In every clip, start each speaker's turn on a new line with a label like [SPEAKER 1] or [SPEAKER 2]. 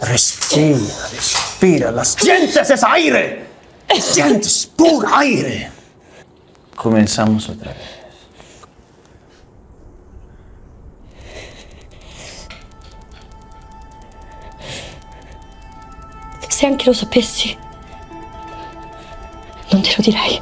[SPEAKER 1] Respira, respira. Las sientes es aire. Sientes puro aire. Comenzamos otra vez.
[SPEAKER 2] Se anche lo sapessi, non te lo direi.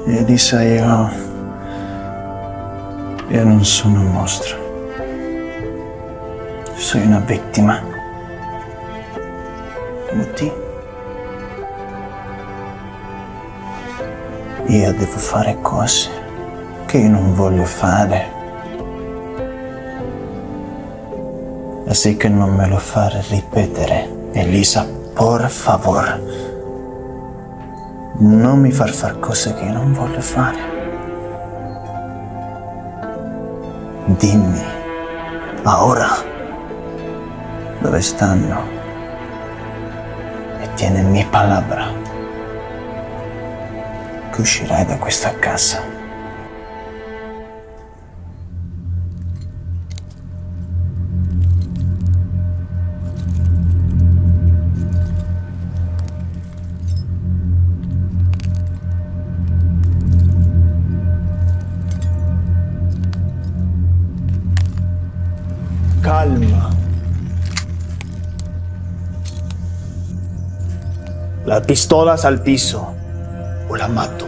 [SPEAKER 1] Elisa, io non sono un mostro. Sono una vittima. Come te. Io devo fare cose che io non voglio fare. Así che non me lo fare ripetere. Elisa, por favor. Non mi far cose che io non voglio fare. Dimmi, ora, dove stanno? E tieni mia palabra che uscirai da questa casa. Calma. La pistola al piso o la mato.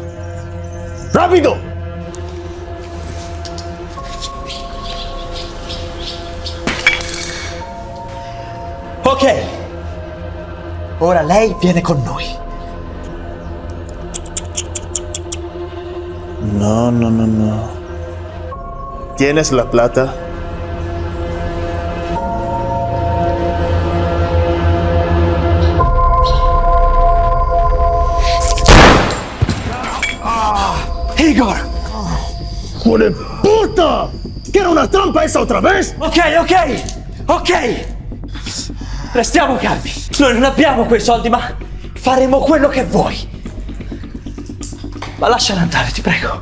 [SPEAKER 1] ¡Rápido! Ok. Ora lei viene con noi. No, no, no, no. ¿Tienes la plata? Igor! ¡Hijo de puta! ¿Que era una trampa esa otra vez?
[SPEAKER 3] Ok! Restiamo calmi. Noi non abbiamo quei soldi, ma faremo quello che vuoi. Ma lasciala andare, ti prego.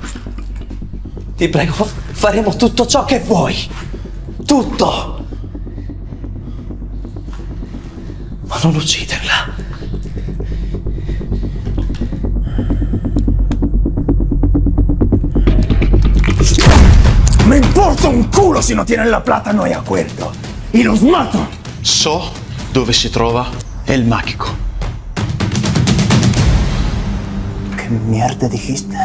[SPEAKER 3] Ti prego, faremo tutto ciò che vuoi. Tutto! Ma non ucciderla.
[SPEAKER 1] Me importa un culo si no tienen la plata, no hay acuerdo. Y los mato.
[SPEAKER 4] So dove si trova el mágico.
[SPEAKER 1] ¿Qué mierda dijiste?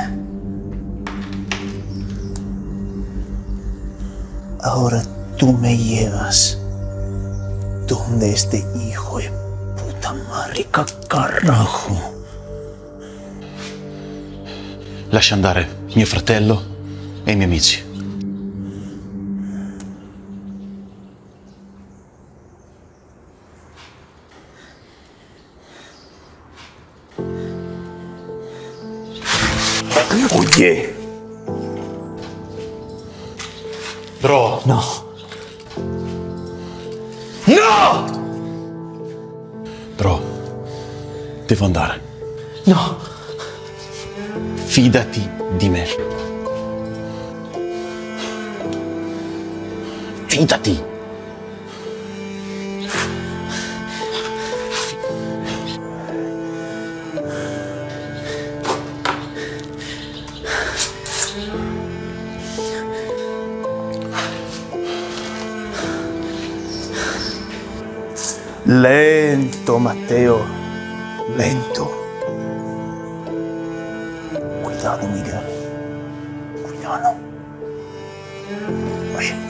[SPEAKER 1] Ahora tú me llevas donde este hijo de puta marica carajo.
[SPEAKER 4] Lascia andare mio fratello e i miei amici.
[SPEAKER 1] Oye.
[SPEAKER 4] Bro.
[SPEAKER 1] No. No!
[SPEAKER 4] Bro, devo andare.
[SPEAKER 3] No.
[SPEAKER 4] Fidati di me. Fidati.
[SPEAKER 1] Lento, Matteo. Lento. Cuidado, Miguel. Cuidado. Oye.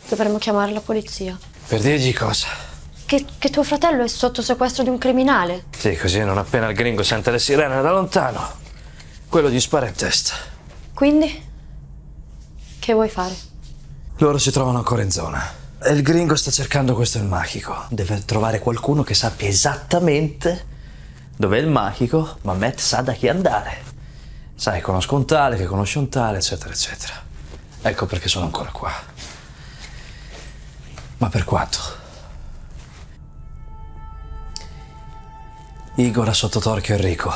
[SPEAKER 2] Dovremmo chiamare la polizia.
[SPEAKER 5] Per dirgli cosa?
[SPEAKER 2] Che tuo fratello è sotto sequestro di un criminale.
[SPEAKER 5] Sì, così non appena il gringo sente le sirene da lontano, quello gli spara in testa.
[SPEAKER 2] Quindi? Che vuoi fare?
[SPEAKER 3] Loro si trovano ancora in zona. E il gringo sta cercando questo il Machico. Deve trovare qualcuno che sappia esattamente dov'è il Machico, ma Matt sa da chi andare. Sai, conosco un tale, che conosce un tale, eccetera, eccetera. Ecco perché sono ancora qua. Ma per quanto? Igor ha sotto torchio Enrico.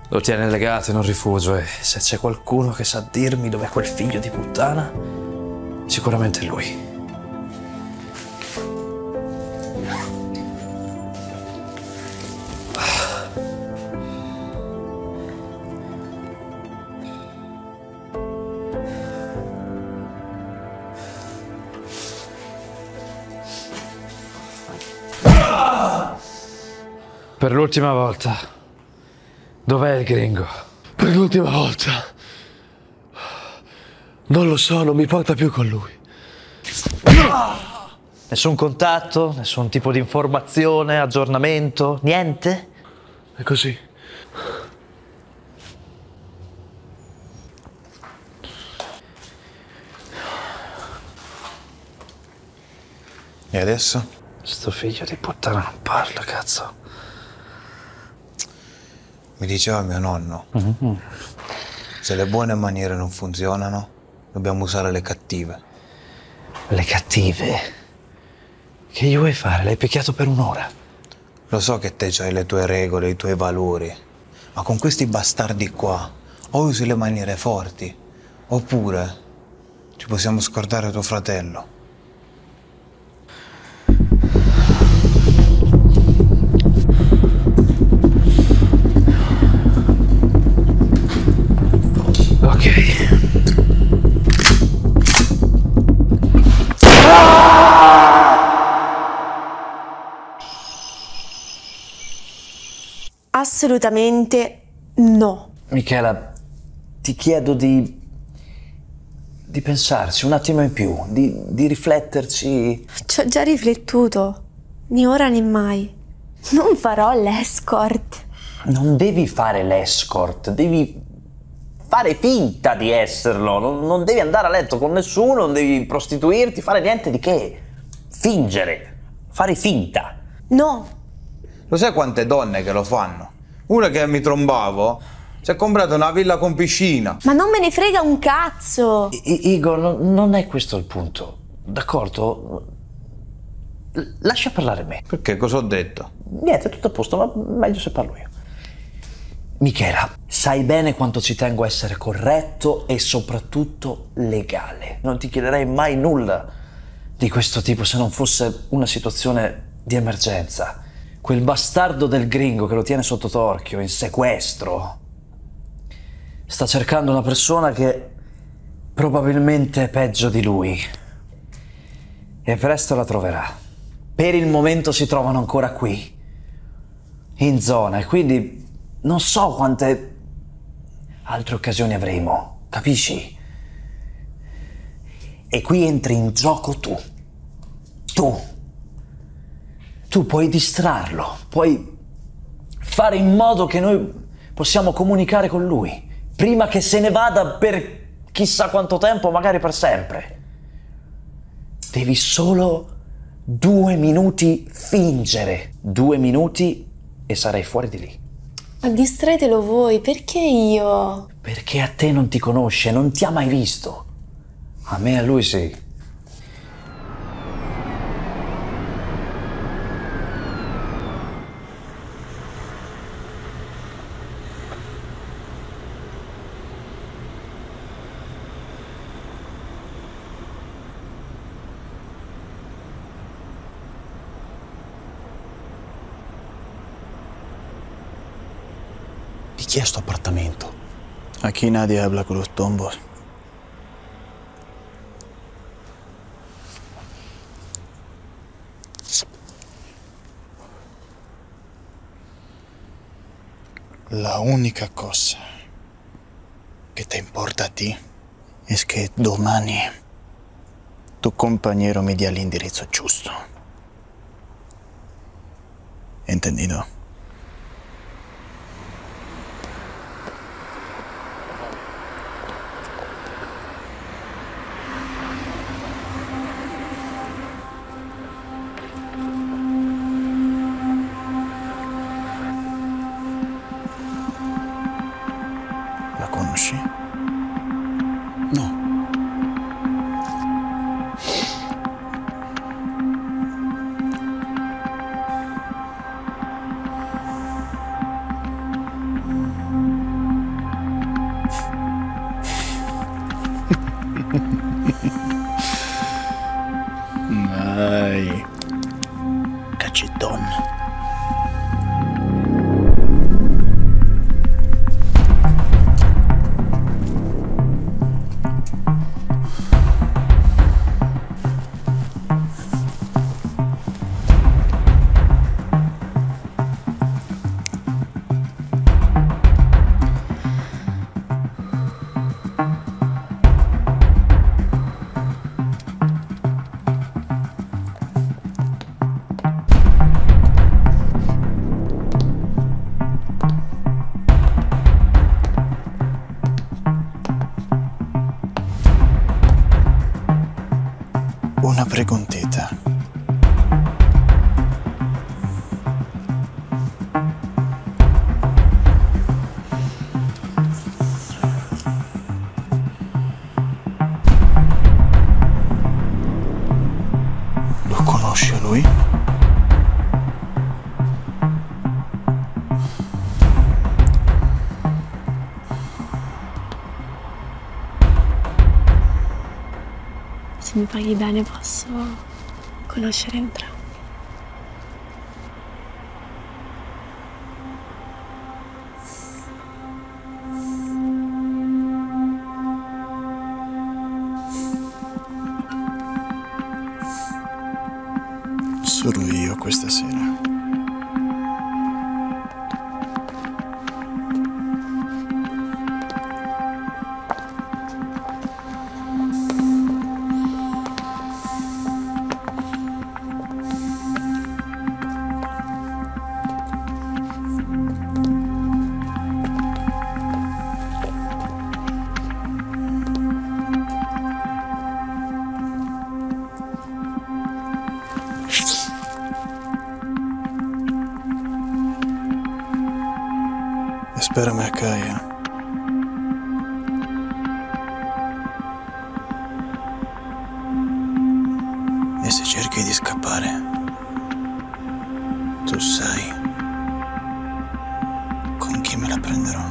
[SPEAKER 3] Lo tiene legato in un rifugio e se c'è qualcuno che sa dirmi dov'è quel figlio di puttana, sicuramente è lui. Per l'ultima volta, dov'è il gringo?
[SPEAKER 5] Per l'ultima volta. Non lo so, non mi porta più con lui.
[SPEAKER 3] Nessun contatto, nessun tipo di informazione, aggiornamento, niente?
[SPEAKER 5] È così.
[SPEAKER 1] E adesso?
[SPEAKER 3] Sto figlio di puttana non parla, cazzo.
[SPEAKER 1] Mi diceva mio nonno, se le buone maniere non funzionano, dobbiamo usare le cattive.
[SPEAKER 3] Le cattive? Che gli vuoi fare? L'hai picchiato per un'ora.
[SPEAKER 1] Lo so che te c'hai le tue regole, i tuoi valori, ma con questi bastardi qua, o usi le maniere forti, oppure ci possiamo scordare tuo fratello.
[SPEAKER 3] Ok.
[SPEAKER 6] Assolutamente no.
[SPEAKER 3] Michela, ti chiedo di pensarci un attimo in più, di rifletterci.
[SPEAKER 6] Ci ho già riflettuto, né ora né mai. Non farò l'escort.
[SPEAKER 3] Non devi fare l'escort, devi fare finta di esserlo, non devi andare a letto con nessuno, non devi prostituirti, fare niente di che. Fingere, fare finta.
[SPEAKER 6] No.
[SPEAKER 1] Lo sai quante donne che lo fanno? Una che mi trombavo si è comprata una villa con piscina.
[SPEAKER 6] Ma non me ne frega un cazzo.
[SPEAKER 3] Igor, non è questo il punto, d'accordo? Lascia parlare me.
[SPEAKER 1] Perché? Cosa ho detto?
[SPEAKER 3] Niente, tutto a posto, ma meglio se parlo io. Michela, sai bene quanto ci tengo a essere corretto e soprattutto legale. Non ti chiederei mai nulla di questo tipo se non fosse una situazione di emergenza. Quel bastardo del gringo che lo tiene sotto torchio, in sequestro, sta cercando una persona che probabilmente è peggio di lui. E presto la troverà. Per il momento si trovano ancora qui, in zona, e quindi non so quante altre occasioni avremo, capisci? E qui entri in gioco tu. Tu puoi distrarlo, puoi fare in modo che noi possiamo comunicare con lui, prima che se ne vada per chissà quanto tempo, magari per sempre. Devi solo 2 minuti fingere. 2 minuti e sarai fuori di lì.
[SPEAKER 6] Ma distraetelo voi, perché io?
[SPEAKER 3] Perché a te non ti conosce, non ti ha mai visto. A me e a lui sì.
[SPEAKER 1] Di chi è sto appartamento? Aquí nadie habla con los tombos. La única cosa que te importa a ti es que domani tu compañero mi dia l'indirizzo giusto. ¿Entendido?
[SPEAKER 3] Dai. Cachetón.
[SPEAKER 1] Una preguntita. Lo conosce lui?
[SPEAKER 6] Se mi paghi bene posso conoscere entrambi.
[SPEAKER 1] Solo io questa sera. Espérame acá ya. E se cerchi di scappare, tu sai con chi me la prenderò.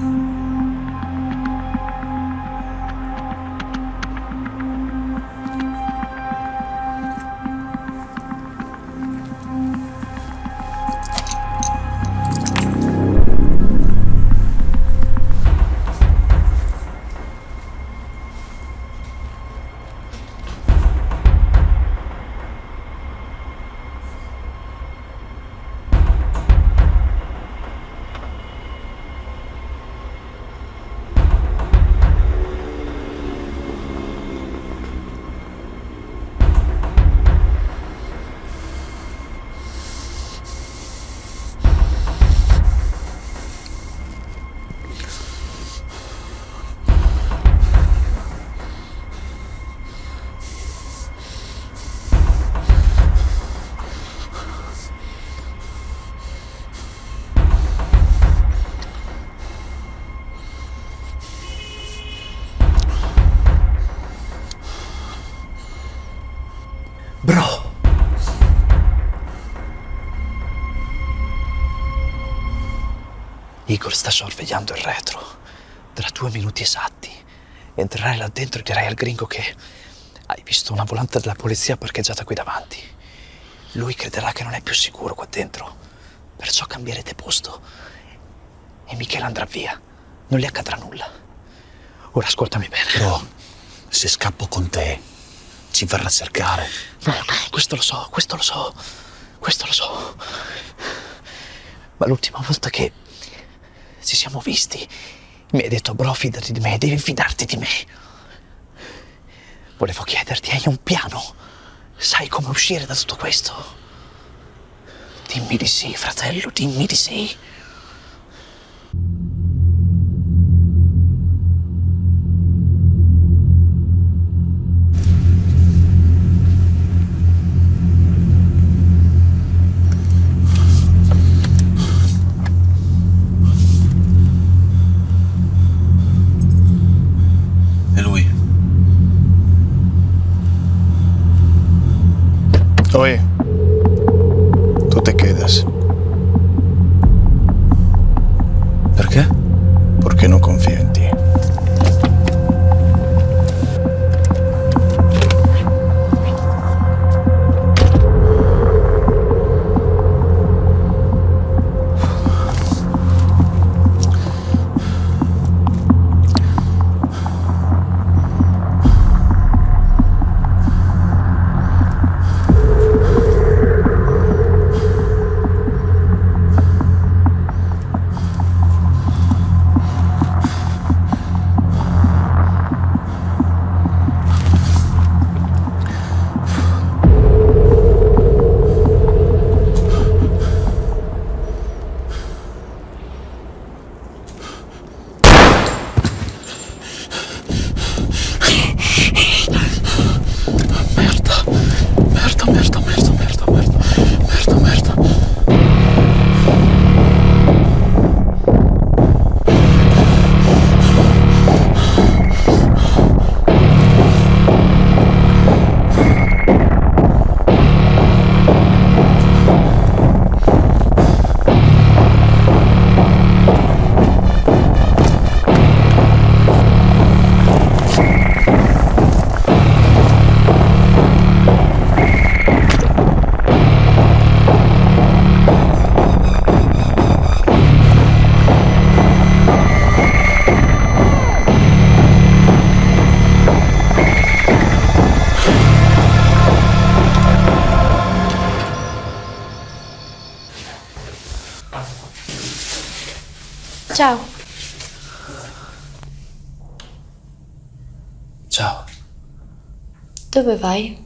[SPEAKER 3] Bro! Igor sta sorvegliando il retro. Tra 2 minuti esatti entrerai là dentro e dirai al gringo che hai visto una volante della polizia parcheggiata qui davanti. Lui crederà che non è più sicuro qua dentro, perciò cambierete posto e Michele andrà via. Non gli accadrà nulla. Ora ascoltami bene.
[SPEAKER 4] Bro, se scappo con te, ci verrà a cercare.
[SPEAKER 3] No, questo lo so, questo lo so, questo lo so. Ma l'ultima volta che ci siamo visti, mi hai detto, bro, fidati di me, devi fidarti di me. Volevo chiederti, hai un piano? Sai come uscire da tutto questo? Dimmi di sì, fratello, dimmi di sì.
[SPEAKER 1] Oye, tú te quedas.
[SPEAKER 4] Perché?
[SPEAKER 1] Porque no confío en ti.
[SPEAKER 2] Ciao.
[SPEAKER 3] Ciao.
[SPEAKER 2] Dove vai?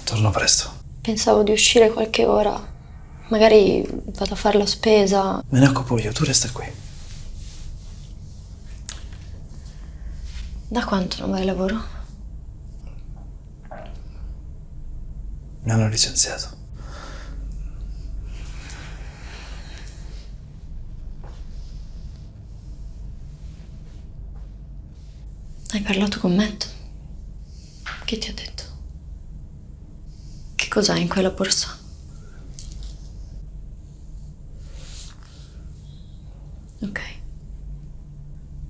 [SPEAKER 3] Torno presto.
[SPEAKER 2] Pensavo di uscire qualche ora. Magari vado a fare la spesa.
[SPEAKER 3] Me ne occupo io, tu resta qui.
[SPEAKER 2] Da quanto non vai al lavoro?
[SPEAKER 3] Mi hanno licenziato.
[SPEAKER 2] Hai parlato con Matt? Che ti ha detto? Che cos'hai in quella borsa? Ok.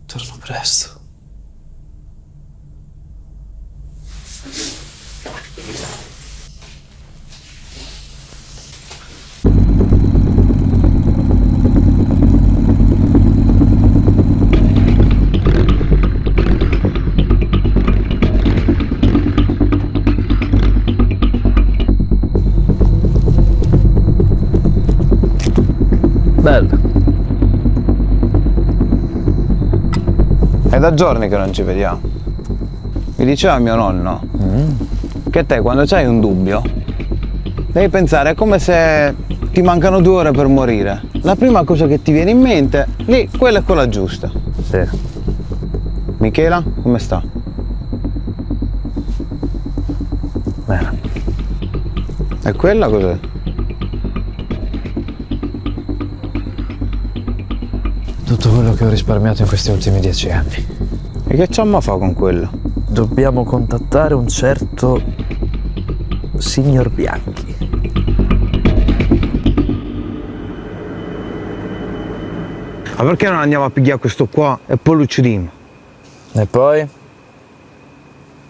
[SPEAKER 3] Torno presto.
[SPEAKER 5] Bello.
[SPEAKER 1] È da giorni che non ci vediamo. Mi diceva mio nonno che te quando c'hai un dubbio devi pensare, è come se ti mancano 2 ore per morire. La prima cosa che ti viene in mente, lì, quella è quella giusta.
[SPEAKER 3] Sì.
[SPEAKER 1] Michela, come sta?
[SPEAKER 3] Bene.
[SPEAKER 1] E quella cos'è?
[SPEAKER 3] Tutto quello che ho risparmiato in questi ultimi 10 anni.
[SPEAKER 1] E che c'ha fa con quella?
[SPEAKER 3] Dobbiamo contattare un certo signor Bianchi.
[SPEAKER 1] Ma perché non andiamo a pigliare questo qua e poi lo uccidiamo?
[SPEAKER 3] E poi?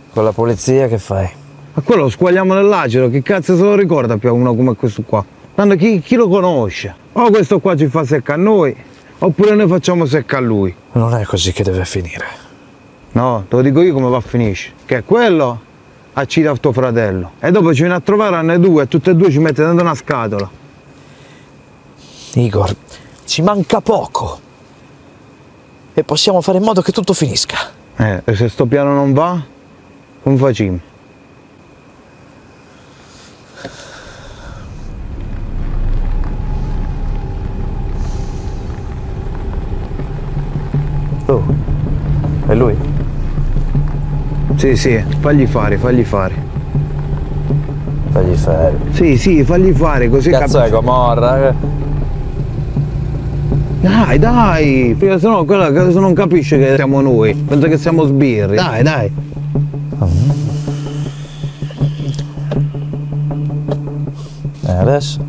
[SPEAKER 3] Con la polizia che fai?
[SPEAKER 1] Ma quello lo squagliamo nell'acero, che cazzo se lo ricorda più a uno come questo qua? Tanto chi lo conosce? O questo qua ci fa secca a noi, oppure noi facciamo secca a lui.
[SPEAKER 3] Non è così che deve finire.
[SPEAKER 1] No, te lo dico io come va a finire. Che quello accida tuo fratello. E dopo ci viene a trovare a noi 2 e tutte e 2 ci mette dentro una scatola.
[SPEAKER 3] Igor, ci manca poco. E possiamo fare in modo che tutto finisca.
[SPEAKER 1] E se sto piano non va, come facciamo?
[SPEAKER 3] Oh, è lui?
[SPEAKER 1] Sì, fagli fare.
[SPEAKER 3] Fagli fare.
[SPEAKER 1] Sì, fagli fare così
[SPEAKER 3] Cazzo è Gomorra?
[SPEAKER 1] Dai, perché sennò quella se non capisce che siamo noi, pensa che siamo sbirri. Dai.
[SPEAKER 3] E adesso?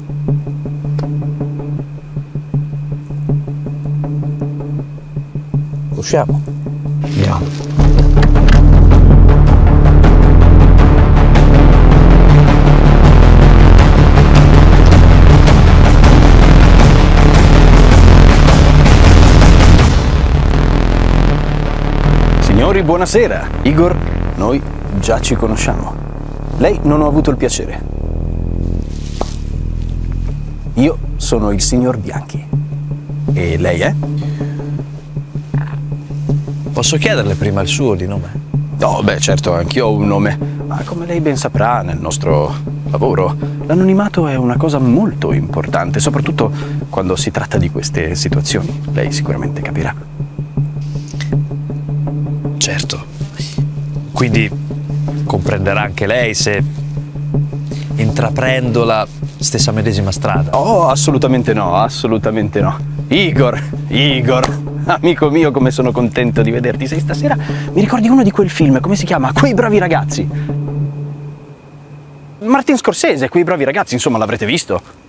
[SPEAKER 3] Usciamo.
[SPEAKER 1] Andiamo.
[SPEAKER 7] Signori, buonasera. Igor, noi già ci conosciamo. Lei non ho avuto il piacere. Io sono il signor Bianchi. E lei è?
[SPEAKER 3] Posso chiederle prima il suo di nome?
[SPEAKER 7] Oh, beh, certo, anch'io ho un nome. Ma come lei ben saprà, nel nostro lavoro, l'anonimato è una cosa molto importante, soprattutto quando si tratta di queste situazioni. Lei sicuramente capirà.
[SPEAKER 3] Certo. Quindi comprenderà anche lei se intraprendo la stessa medesima strada.
[SPEAKER 7] Oh, assolutamente no, assolutamente no. Igor, amico mio, come sono contento di vederti. Sei stasera, mi ricordi uno di quel film, come si chiama? Quei bravi ragazzi. Martin Scorsese, Quei bravi ragazzi, insomma, l'avrete visto.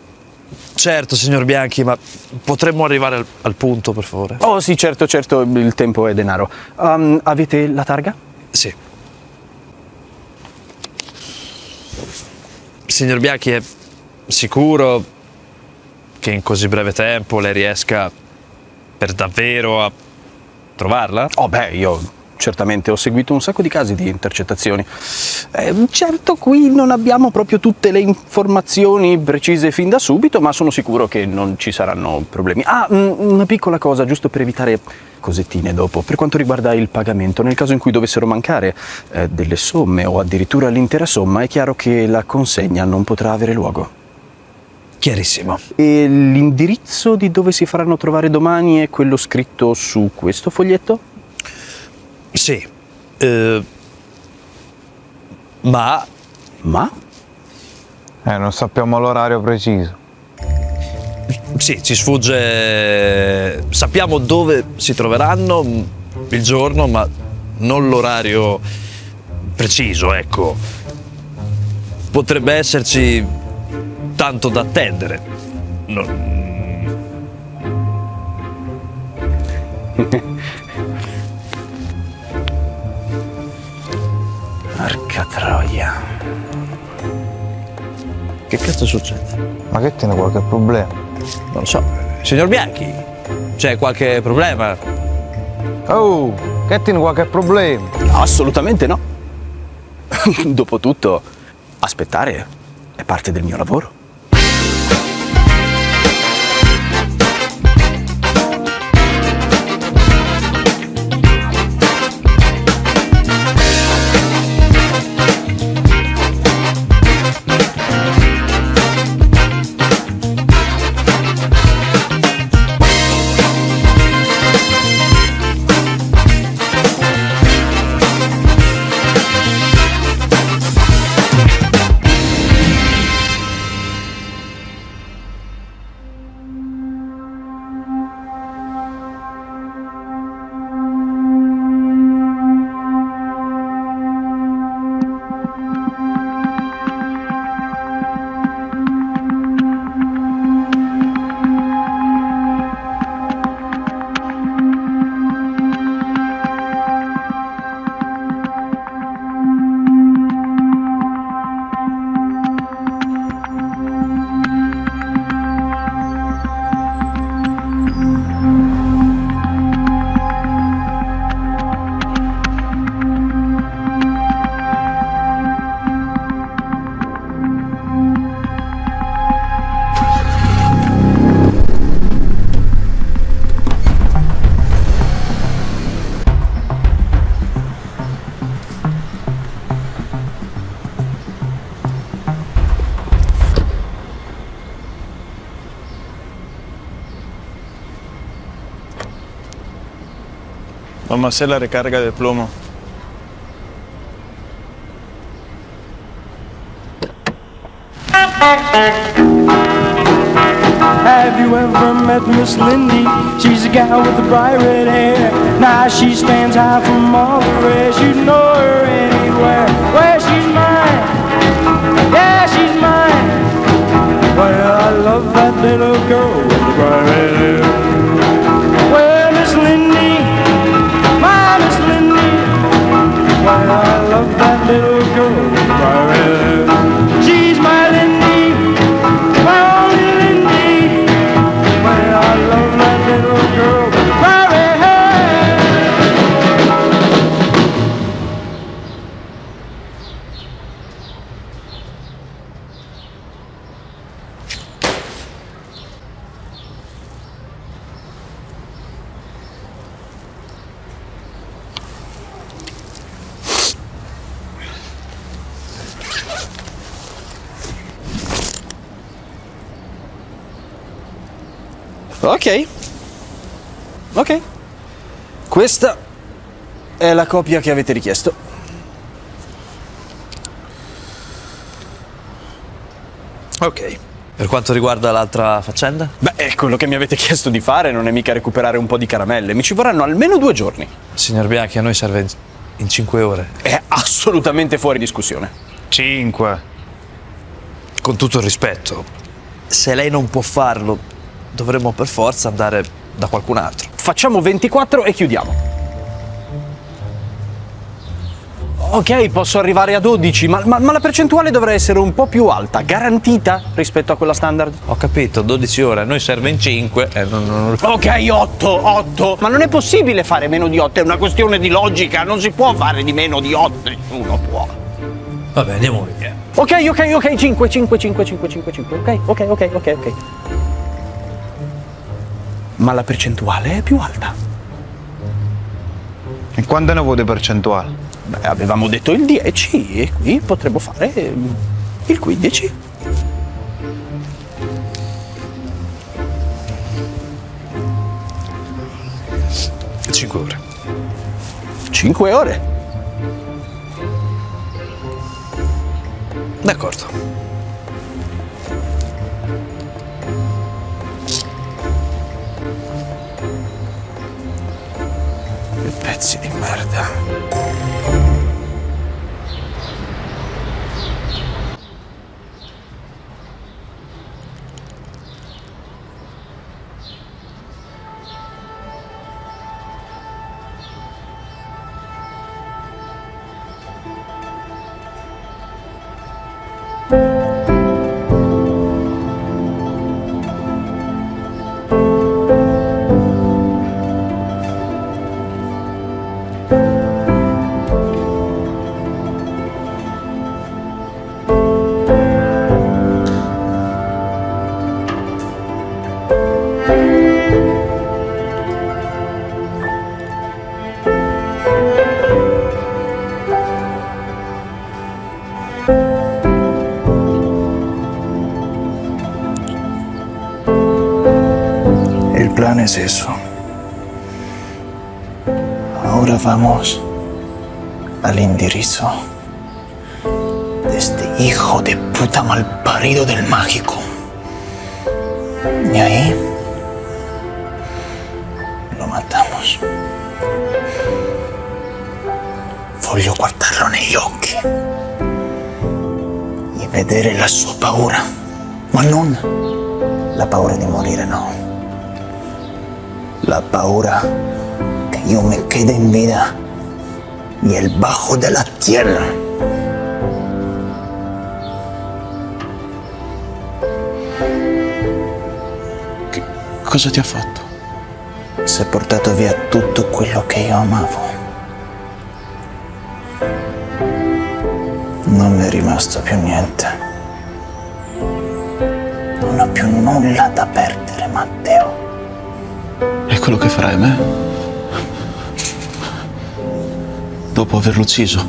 [SPEAKER 3] Certo, signor Bianchi, ma potremmo arrivare al punto, per favore?
[SPEAKER 7] Oh sì, certo, il tempo è denaro. Avete la targa?
[SPEAKER 3] Sì. Signor Bianchi, è sicuro che in così breve tempo lei riesca per davvero a trovarla?
[SPEAKER 7] Oh beh, io certamente, ho seguito un sacco di casi di intercettazioni. Certo, qui non abbiamo proprio tutte le informazioni precise fin da subito, ma sono sicuro che non ci saranno problemi. Ah, una piccola cosa, giusto per evitare cosettine dopo. Per quanto riguarda il pagamento, nel caso in cui dovessero mancare delle somme o addirittura l'intera somma, è chiaro che la consegna non potrà avere luogo.
[SPEAKER 3] Chiarissimo.
[SPEAKER 7] E l'indirizzo di dove si faranno trovare domani è quello scritto su questo foglietto?
[SPEAKER 3] Sì. Ma?
[SPEAKER 1] Non sappiamo l'orario preciso.
[SPEAKER 3] Sì, ci sfugge. Sappiamo dove si troveranno, il giorno, ma non l'orario preciso, ecco. Potrebbe esserci tanto da attendere.
[SPEAKER 7] Porca troia.
[SPEAKER 3] Che cazzo succede?
[SPEAKER 1] Ma che tiene qualche problema?
[SPEAKER 3] Non lo so. Signor Bianchi, c'è qualche problema?
[SPEAKER 1] Oh, che tiene qualche problema?
[SPEAKER 7] Assolutamente no. Dopotutto, aspettare è parte del mio lavoro.
[SPEAKER 8] Vamos a hacer la recarga de plomo.
[SPEAKER 9] Have you ever met Miss Lindy? She's a gal with the bright red hair. Now she stands high from all the rest. You know her anywhere. Well, she's mine. Yeah, she's mine. Well, I love that little girl with the bright red hair. Well, Miss Lindy, my Miss Lindy. Well, I love that little girl with the bright red hair. She's my Lindy, my only Lindy. Well, I love that little girl with the bright red hair.
[SPEAKER 7] Ok. Questa è la copia che avete richiesto.
[SPEAKER 3] Ok. Per quanto riguarda l'altra faccenda?
[SPEAKER 7] Beh, quello che mi avete chiesto di fare non è mica recuperare un po' di caramelle. Mi ci vorranno almeno 2 giorni.
[SPEAKER 3] Signor Bianchi, a noi serve in 5 ore.
[SPEAKER 7] È assolutamente fuori discussione.
[SPEAKER 1] 5.
[SPEAKER 3] Con tutto il rispetto, se lei non può farlo, dovremmo per forza andare da qualcun altro.
[SPEAKER 7] Facciamo 24 e chiudiamo. Ok, posso arrivare a 12, ma la percentuale dovrà essere un po' più alta, garantita rispetto a quella standard.
[SPEAKER 3] Ho capito, 12 ore, a noi serve in 5.
[SPEAKER 7] Ok, 8. Ma non è possibile fare meno di 8, è una questione di logica, non si può fare di meno di 8, nessuno può.
[SPEAKER 3] Vabbè, andiamo via.
[SPEAKER 7] Ok, 5, ok. Ma la percentuale è più alta.
[SPEAKER 1] E quanto ne vuoi di percentuale?
[SPEAKER 7] Beh, avevamo detto il 10 e qui potremmo fare il 15.
[SPEAKER 4] Cinque ore.
[SPEAKER 7] 5 ore.
[SPEAKER 4] D'accordo.
[SPEAKER 7] Che pezzi di merda.
[SPEAKER 1] El plan es eso. Ahora vamos al enderezo de este hijo de puta malparido del mágico. Y ahí lo matamos. Voglio guardarlo negli occhi e vedere la sua paura, ma non la paura di morire, no. La paura que yo me quede en vida y el bajo de la tierra.
[SPEAKER 4] Cosa ti ha fatto?
[SPEAKER 1] Si è portato via tutto quello che io amavo. Non mi è rimasto più niente. Non ho più nulla da perdere, Matteo.
[SPEAKER 4] È quello che farai a me? Dopo averlo ucciso,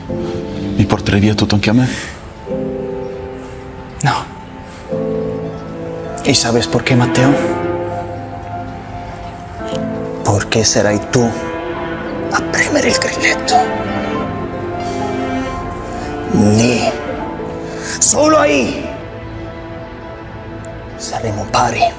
[SPEAKER 4] mi porterai via tutto anche a me?
[SPEAKER 1] No. ¿Y sabes por qué, Matteo? Porque sarai tu a premere il grilletto. Lì, solo ahí, saremo pari.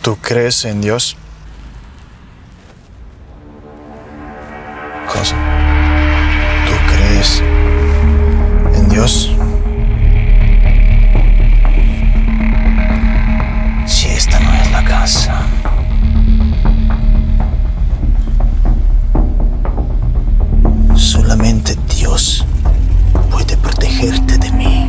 [SPEAKER 8] ¿Tú crees en Dios?
[SPEAKER 1] Cosa? ¿Tú crees en Dios? Si esta no es la casa. Solamente Dios puede protegerte de mí.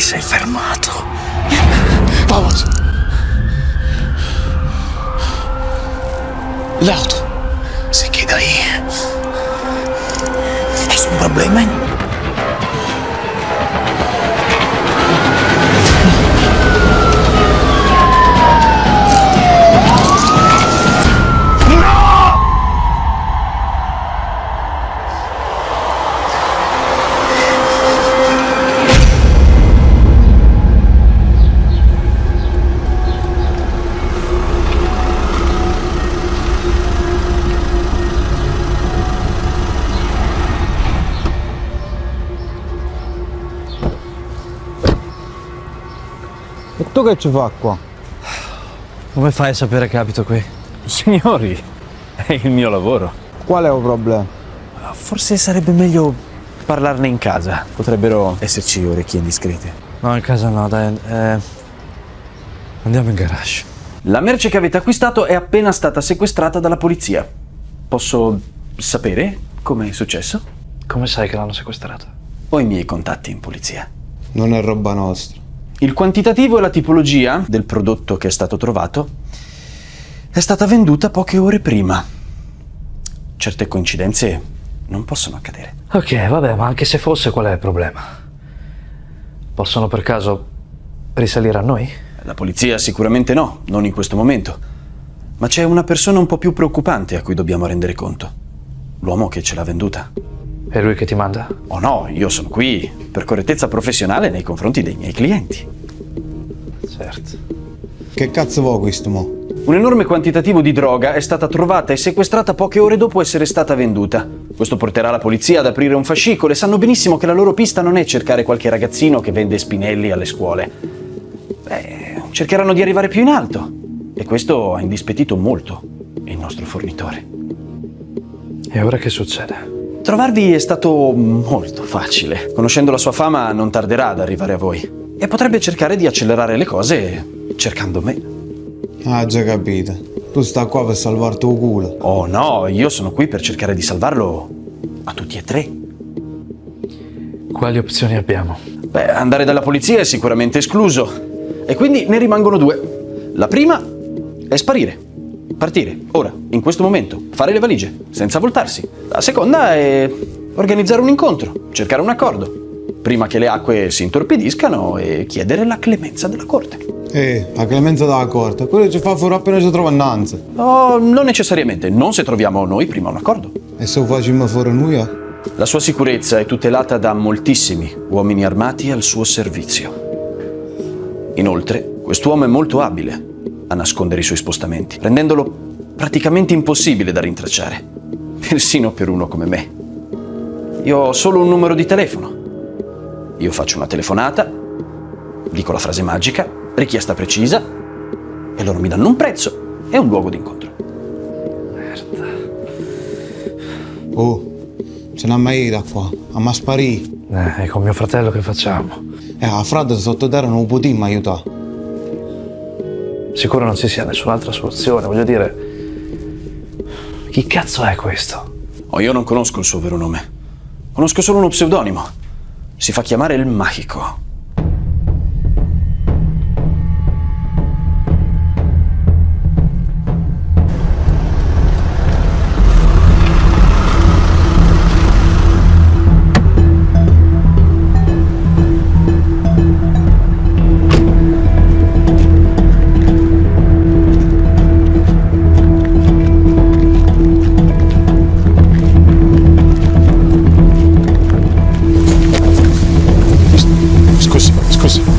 [SPEAKER 3] sei fermato.
[SPEAKER 4] Vamos. L'auto se queda ahí. Es un problema.
[SPEAKER 1] E tu che ci fai qua?
[SPEAKER 3] Come fai a sapere che abito qui?
[SPEAKER 7] Signori, è il mio lavoro.
[SPEAKER 1] Qual è il problema?
[SPEAKER 7] Forse sarebbe meglio parlarne in casa. Potrebbero esserci orecchie indiscrete.
[SPEAKER 3] No, in casa no, dai. Andiamo in garage.
[SPEAKER 7] La merce che avete acquistato è appena stata sequestrata dalla polizia. Posso sapere come è successo?
[SPEAKER 3] Come sai che l'hanno sequestrata?
[SPEAKER 7] Ho i miei contatti in polizia.
[SPEAKER 1] Non è roba nostra.
[SPEAKER 7] Il quantitativo e la tipologia del prodotto che è stato trovato è stata venduta poche ore prima. Certe coincidenze non possono accadere.
[SPEAKER 3] Ok, vabbè, ma anche se fosse, qual è il problema? Possono per caso risalire a noi?
[SPEAKER 7] La polizia sicuramente no, non in questo momento. Ma c'è una persona un po' più preoccupante a cui dobbiamo rendere conto. L'uomo che ce l'ha venduta.
[SPEAKER 3] È lui che ti manda?
[SPEAKER 7] Oh no, io sono qui per correttezza professionale nei confronti dei miei clienti.
[SPEAKER 3] Certo.
[SPEAKER 1] Che cazzo vuoi questo mo?
[SPEAKER 7] Un enorme quantitativo di droga è stata trovata e sequestrata poche ore dopo essere stata venduta. Questo porterà la polizia ad aprire un fascicolo e sanno benissimo che la loro pista non è cercare qualche ragazzino che vende spinelli alle scuole. Cercheranno di arrivare più in alto e questo ha indispettito molto il nostro fornitore.
[SPEAKER 3] E ora che succede?
[SPEAKER 7] Trovarvi è stato molto facile. Conoscendo la sua fama non tarderà ad arrivare a voi. E potrebbe cercare di accelerare le cose cercando me.
[SPEAKER 1] Ah, già capito. Tu stai qua per salvar tuo culo.
[SPEAKER 7] Oh no, io sono qui per cercare di salvarlo a tutti e tre.
[SPEAKER 3] Quali opzioni abbiamo?
[SPEAKER 7] Beh, andare dalla polizia è sicuramente escluso. E quindi ne rimangono due. La prima è sparire. Partire, ora, in questo momento, fare le valigie, senza voltarsi. La seconda è organizzare un incontro, cercare un accordo, prima che le acque si intorpidiscano e chiedere la clemenza della corte.
[SPEAKER 1] La clemenza della corte, quello ci fa fuori appena ci trova innanzi.
[SPEAKER 7] Oh, non necessariamente, non se troviamo noi prima un accordo.
[SPEAKER 1] E se lo facciamo fuori noi?
[SPEAKER 7] La sua sicurezza è tutelata da moltissimi uomini armati al suo servizio. Inoltre, quest'uomo è molto abile a nascondere i suoi spostamenti, rendendolo praticamente impossibile da rintracciare, persino per uno come me. Io ho solo un numero di telefono. Io faccio una telefonata, dico la frase magica, richiesta precisa, e loro mi danno un prezzo e un luogo d'incontro.
[SPEAKER 3] Merda.
[SPEAKER 1] Oh, ce n'ha mai da qua, a ma sparì.
[SPEAKER 3] E con mio fratello che facciamo?
[SPEAKER 1] La frate sottoterra non potremmo aiutare.
[SPEAKER 3] Sicuro non ci sia nessun'altra soluzione, voglio dire. Chi cazzo è questo?
[SPEAKER 7] Oh, io non conosco il suo vero nome. Conosco solo uno pseudonimo. Si fa chiamare il Magico.
[SPEAKER 8] Scusi.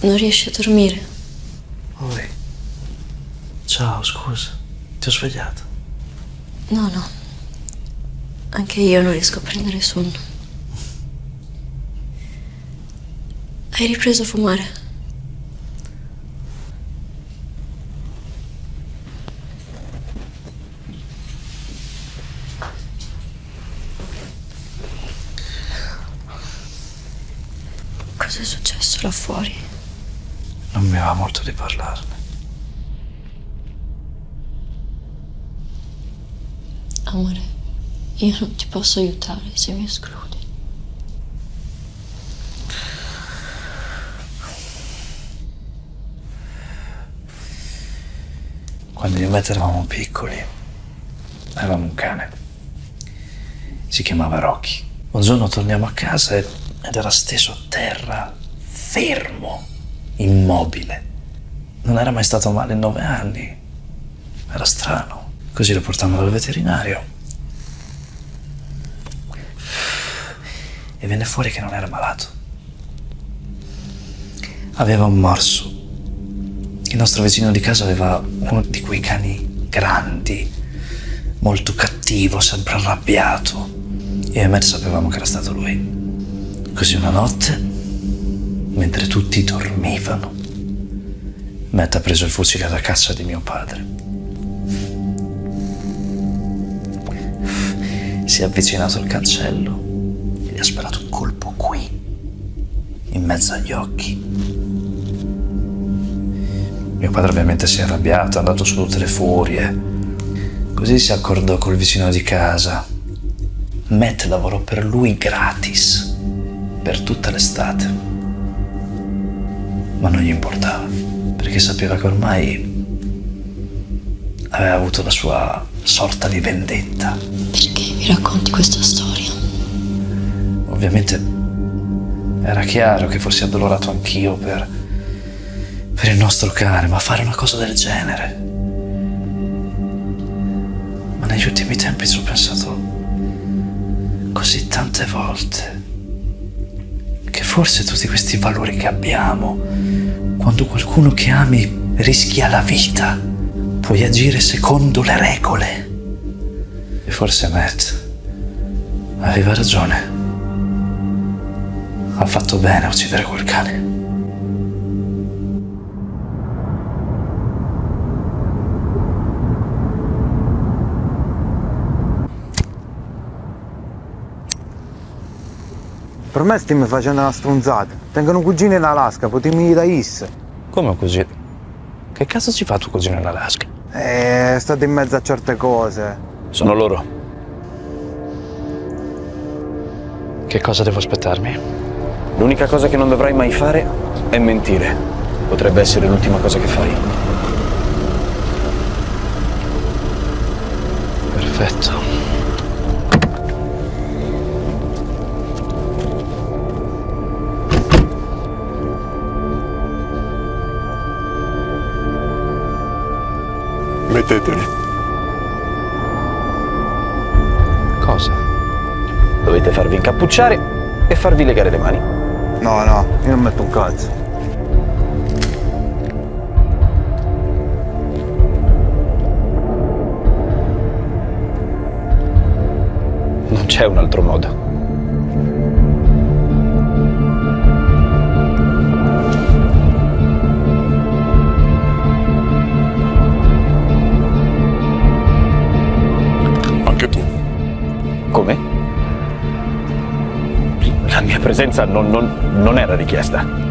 [SPEAKER 2] Non riesci a dormire?
[SPEAKER 3] Oi. Ciao, scusa. Ti ho svegliato.
[SPEAKER 2] No. Anche io non riesco a prendere sonno. Hai ripreso a fumare? Cosa è successo là fuori?
[SPEAKER 3] Non mi va molto di parlarne.
[SPEAKER 2] Amore, io non ti posso aiutare se mi escludi.
[SPEAKER 3] Quando io e Matt eravamo piccoli, avevamo un cane. Si chiamava Rocky. Un giorno torniamo a casa ed era steso a terra, fermo, immobile. Non era mai stato male in 9 anni. Era strano. Così lo portammo dal veterinario. E venne fuori che non era malato. Aveva un morso. Il nostro vicino di casa aveva uno di quei cani grandi, molto cattivo, sempre arrabbiato. Io e Matt sapevamo che era stato lui. Così una notte, mentre tutti dormivano, Matt ha preso il fucile da caccia di mio padre. Si è avvicinato al cancello e gli ha sparato un colpo qui, in mezzo agli occhi. Mio padre ovviamente si è arrabbiato, è andato su tutte le furie. Così si accordò col vicino di casa. Matt lavorò per lui gratis, per tutta l'estate. Ma non gli importava, perché sapeva che ormai aveva avuto la sua sorta di vendetta.
[SPEAKER 2] Perché mi racconti questa storia?
[SPEAKER 3] Ovviamente era chiaro che fossi addolorato anch'io per il nostro cane, ma fare una cosa del genere. Ma negli ultimi tempi ci ho pensato così tante volte che forse tutti questi valori che abbiamo, quando qualcuno che ami rischia la vita, puoi agire secondo le regole. E forse Matt aveva ragione. Ha fatto bene a uccidere quel cane.
[SPEAKER 1] Per me stiamo facendo una stronzata. Tengono un cugino in Alaska, potremmo da Is.
[SPEAKER 7] Come un cugino? Che cazzo ci fa tuo cugino in Alaska?
[SPEAKER 1] State in mezzo a certe cose.
[SPEAKER 7] Sono loro. Che cosa devo aspettarmi? L'unica cosa che non dovrai mai fare è mentire. Potrebbe essere l'ultima cosa che fai. Perfetto.
[SPEAKER 10] Metteteli.
[SPEAKER 7] Cosa? Dovete farvi incappucciare e farvi legare le mani.
[SPEAKER 1] No, io non metto un cazzo.
[SPEAKER 7] Non c'è un altro modo.
[SPEAKER 10] Anche tu.
[SPEAKER 7] Come? La mia presenza non era richiesta.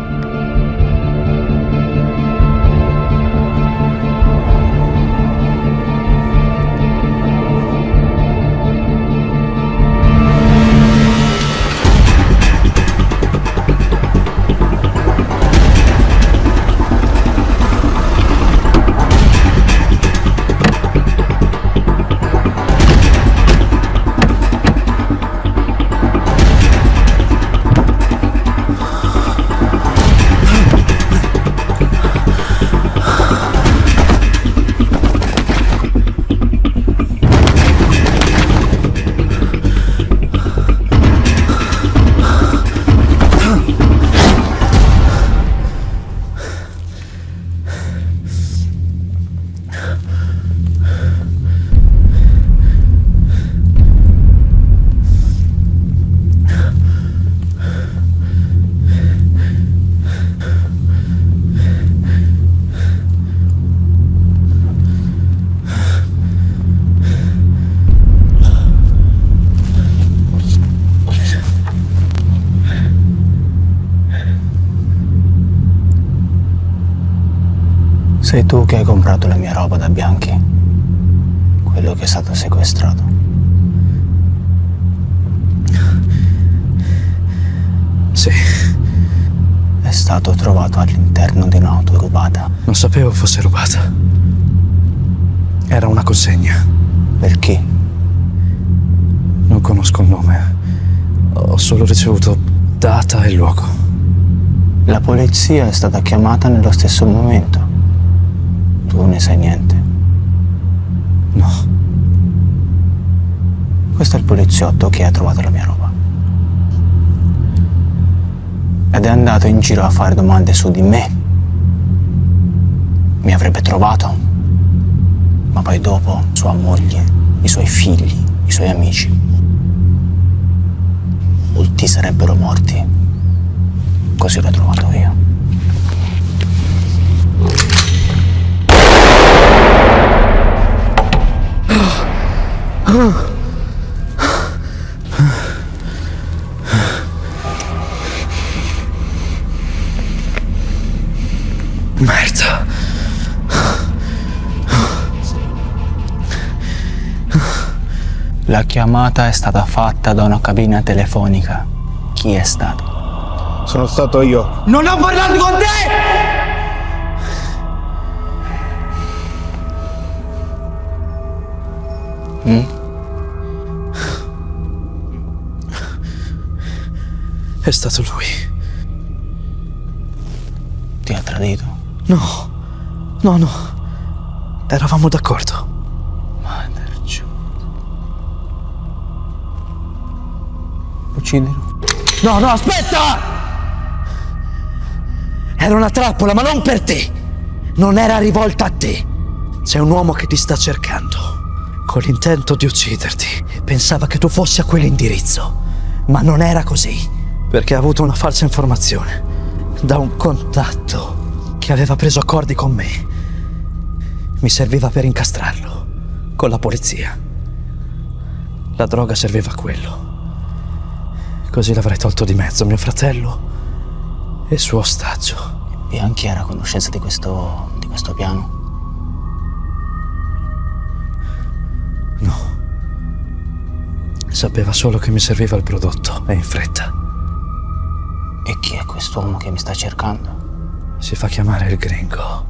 [SPEAKER 1] Sei tu che hai comprato la mia roba da Bianchi, quello che è stato sequestrato.
[SPEAKER 7] Sì.
[SPEAKER 1] È stato trovato all'interno di un'auto rubata.
[SPEAKER 7] Non sapevo fosse rubata. Era una consegna.
[SPEAKER 1] Per chi?
[SPEAKER 7] Non conosco il nome. Ho solo ricevuto data e luogo.
[SPEAKER 1] La polizia è stata chiamata nello stesso momento. Tu ne sai niente?
[SPEAKER 7] No.
[SPEAKER 1] Questo è il poliziotto che ha trovato la mia roba. Ed è andato in giro a fare domande su di me. Mi avrebbe trovato. Ma poi dopo sua moglie, i suoi figli, i suoi amici. Molti sarebbero morti. Così l'ho trovato io.
[SPEAKER 7] Merda.
[SPEAKER 1] La chiamata è stata fatta da una cabina telefonica. Chi è stato?
[SPEAKER 8] Sono stato io.
[SPEAKER 3] Non ho parlato con te!
[SPEAKER 7] È stato lui.
[SPEAKER 1] Ti ha tradito?
[SPEAKER 7] No. No. Eravamo d'accordo.
[SPEAKER 1] Uccidilo.
[SPEAKER 3] No, aspetta! Era una trappola, ma non per te. Non era rivolta a te.
[SPEAKER 7] C'è un uomo che ti sta cercando, con l'intento di ucciderti.
[SPEAKER 3] Pensava che tu fossi a quell'indirizzo, ma non era così.
[SPEAKER 7] Perché ha avuto una falsa informazione
[SPEAKER 3] Da un contatto che aveva preso accordi con me. Mi serviva per incastrarlo con la polizia.
[SPEAKER 7] La droga serviva a quello. Così l'avrei tolto di mezzo mio fratello e il suo ostaggio.
[SPEAKER 1] Bianchi era a conoscenza di questo piano?
[SPEAKER 7] No. Sapeva solo che mi serviva il prodotto e in fretta.
[SPEAKER 1] E chi è quest'uomo che mi sta cercando?
[SPEAKER 7] Si fa chiamare il Gringo.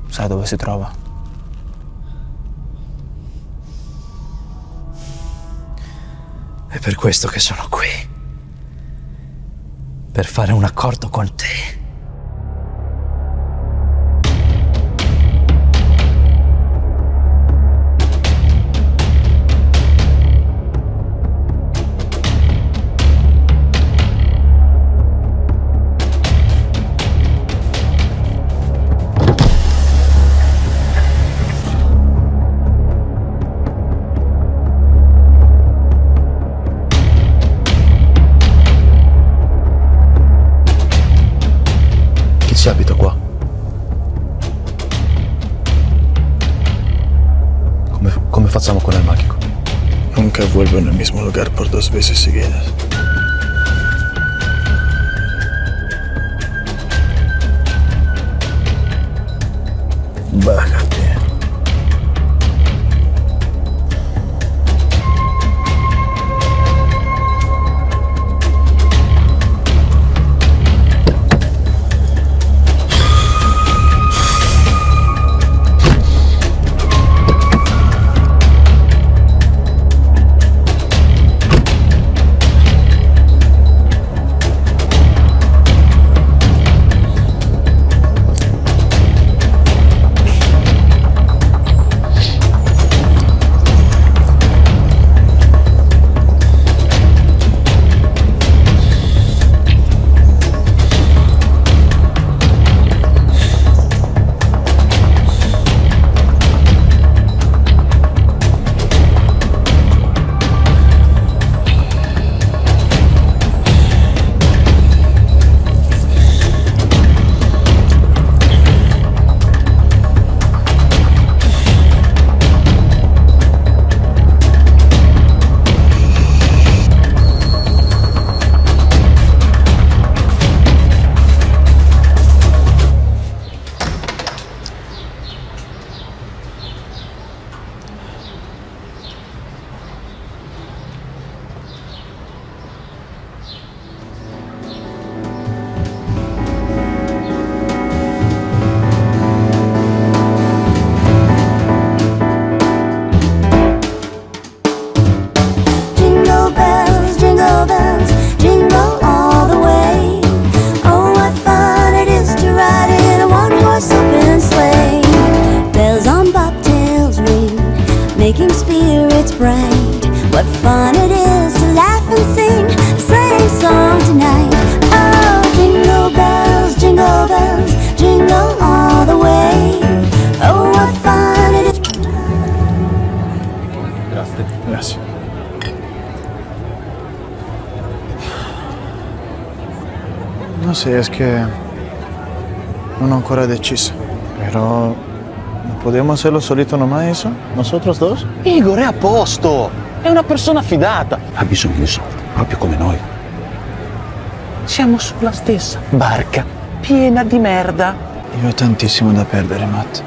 [SPEAKER 1] Sai dove si trova?
[SPEAKER 3] È per questo che sono qui. Per fare un accordo con te.
[SPEAKER 4] Si abita qua? Come facciamo con el mágico?
[SPEAKER 8] Nunca vuelvo en el mismo lugar por 2 veces seguidas. Bájate.
[SPEAKER 10] bright. What fun it is to laugh and sing the same song tonight. Oh, jingle bells, jingle all the way. Oh, what fun it is.
[SPEAKER 8] Grazie. No sé, es que no ho ancora deciso. Pero ¿no podemos hacerlo solito nomás eso? ¿Nosotros dos?
[SPEAKER 4] Igor è a posto! È una persona fidata! Ha bisogno di soldi, proprio come noi. Siamo sulla stessa barca, piena di merda.
[SPEAKER 8] Io ho tantissimo da perdere, Matt.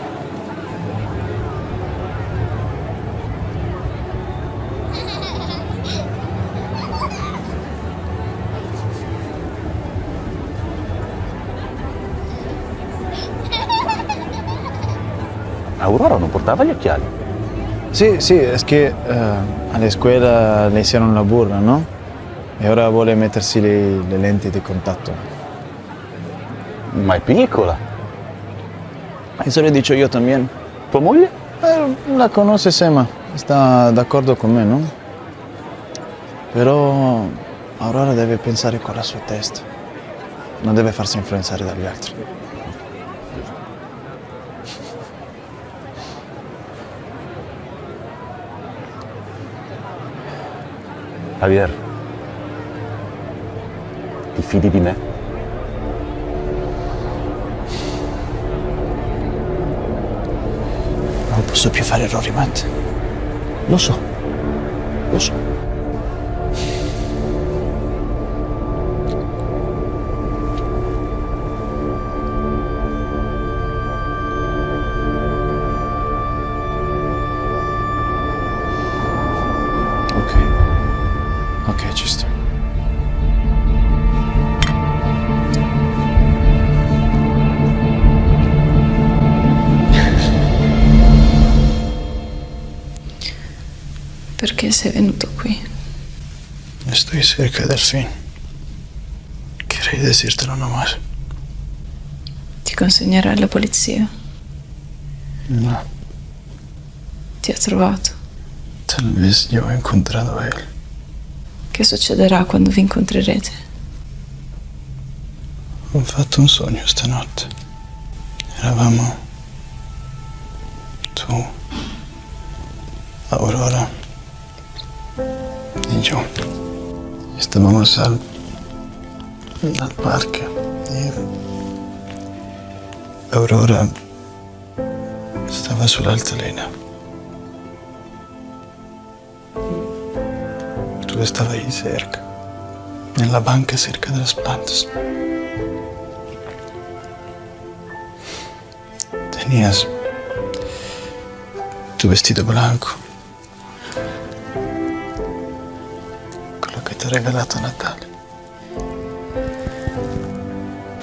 [SPEAKER 4] Aurora non portava gli occhiali.
[SPEAKER 8] Sí, es que a la escuela le hicieron la burla, ¿no? Y ahora vuole mettersi le lenti di contatto.
[SPEAKER 4] Ma è piccola.
[SPEAKER 8] Eso le he dicho yo también.
[SPEAKER 4] Tua moglie?
[SPEAKER 8] La conoces, Emma. Está d'accordo con me, ¿no? Però Aurora deve pensare con la sua testa. Non deve farsi influenzare dagli altri.
[SPEAKER 4] Javier, ti fidi di me?
[SPEAKER 8] Non posso più fare errori, Matt.
[SPEAKER 4] Lo so.
[SPEAKER 8] Ok, ci sto.
[SPEAKER 11] Perché sei venuto qui?
[SPEAKER 8] Estoy cerca del fin. Quería decírtelo nomás.
[SPEAKER 11] Ti consegnerai alla polizia?
[SPEAKER 8] No,
[SPEAKER 11] Ti ha trovato?
[SPEAKER 8] tal vez yo he encontrado a él.
[SPEAKER 11] Che succederà quando vi incontrerete?
[SPEAKER 8] Ho fatto un sogno stanotte. Eravamo tu, Aurora e io. Estábamos al parque y Aurora stava sull'altalena. Tu estabas ahí cerca, en la banca cerca de las plantas. Tenías tu vestido blanco, quello che ti ha regalato a Natale.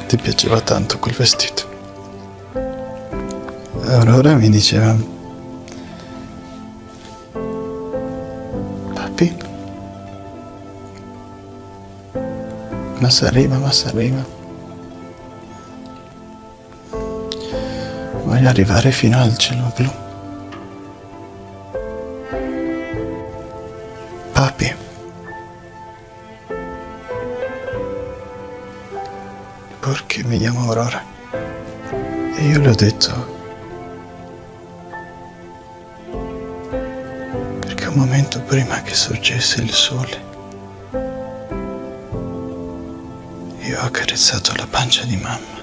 [SPEAKER 8] Ti piaceva tanto quel vestito. Aurora mi diceva: papi, más arriba, voglio arrivare fino al cielo blu. Papi, perché mi chiamo Aurora? E io le ho detto: perché un momento prima che sorgesse il sole io ho accarezzato la pancia di mamma.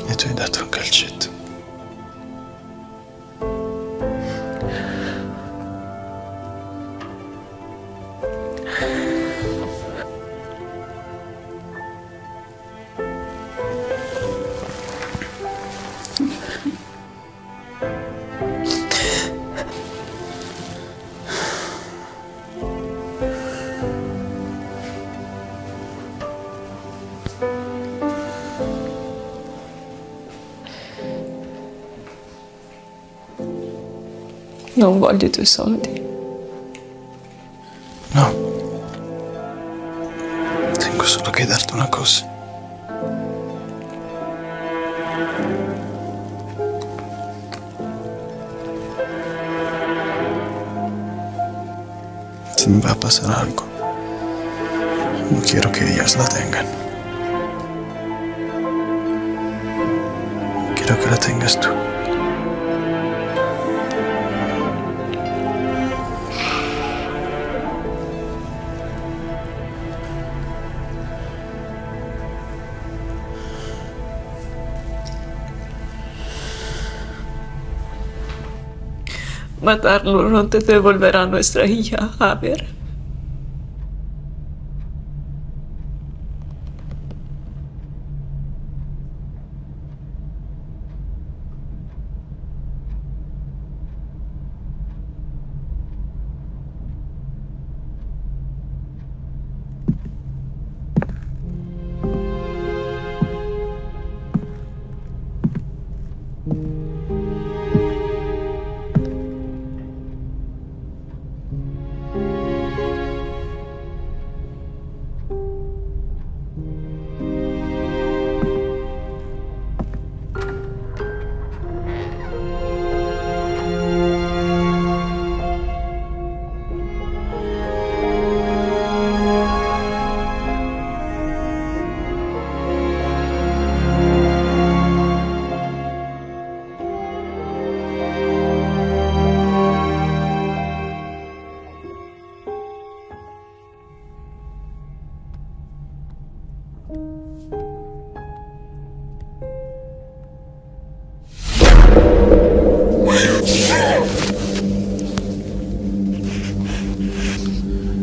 [SPEAKER 8] E tu hai dato un calcetto.
[SPEAKER 11] Non voglio i tuoi soldi.
[SPEAKER 8] No. Tengo solo che darti una cosa.
[SPEAKER 1] si me va a pasar algo, no quiero que ellas la tengan. Quiero que la tengas tú.
[SPEAKER 11] Matarlo no te devolverá a nuestra hija, Javier.